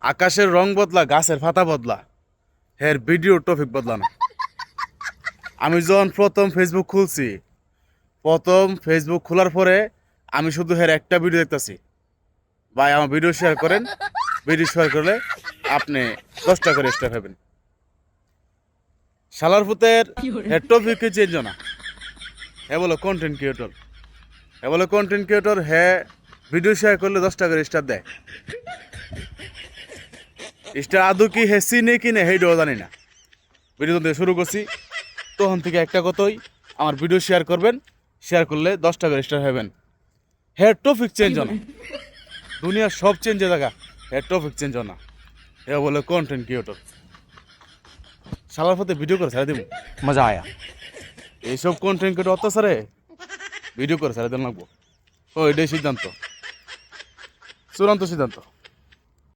আকাশের রং বদলা, গাছের পাতা বদলা, হের ভিডিও টপিক বদলা না। আমি যখন প্রথম ফেসবুক খুলছি, প্রথম ফেসবুক খোলার পরে আমি শুধু হের একটা ভিডিও দেখতেছি, ভাই আমার ভিডিও শেয়ার করেন, ভিডিও শেয়ার করলে আপনি 10 টাকা করে এক্সট্রা পাবেন। শালার পুতের হের টপিক চেঞ্জ না, হে বলো কন্টেন্ট ক্রিয়েটর, হে বলো কন্টেন্ট ক্রিয়েটর, হে ভিডিও শেয়ার করলে 10 টাকা করে স্টার দেয়। স্টার আদৌ কি হে চিনে কিনে সেইটাও জানি না। ভিডিও থেকে শুরু করছি তখন থেকে একটা কথাই, আমার ভিডিও শেয়ার করবেন, শেয়ার করলে 10 টাকা স্টার হবেন। হের টপিক চেঞ্জ না, দুনিয়ার সব চেঞ্জ হয়ে থাকা, হের টপিক চেঞ্জ না। হে বলে কন্টেন্ট ক্রিয়েটর, শালার পথে ভিডিও করে ছেড়ে দিব। मजा आया। এইসব কন্টেন্ট ক্রিয়েটর অত্যাচারে ভিডিও করে ছেড়ে দেন লাগবো। ও এটাই সিদ্ধান্ত, চূড়ান্ত সিদ্ধান্ত।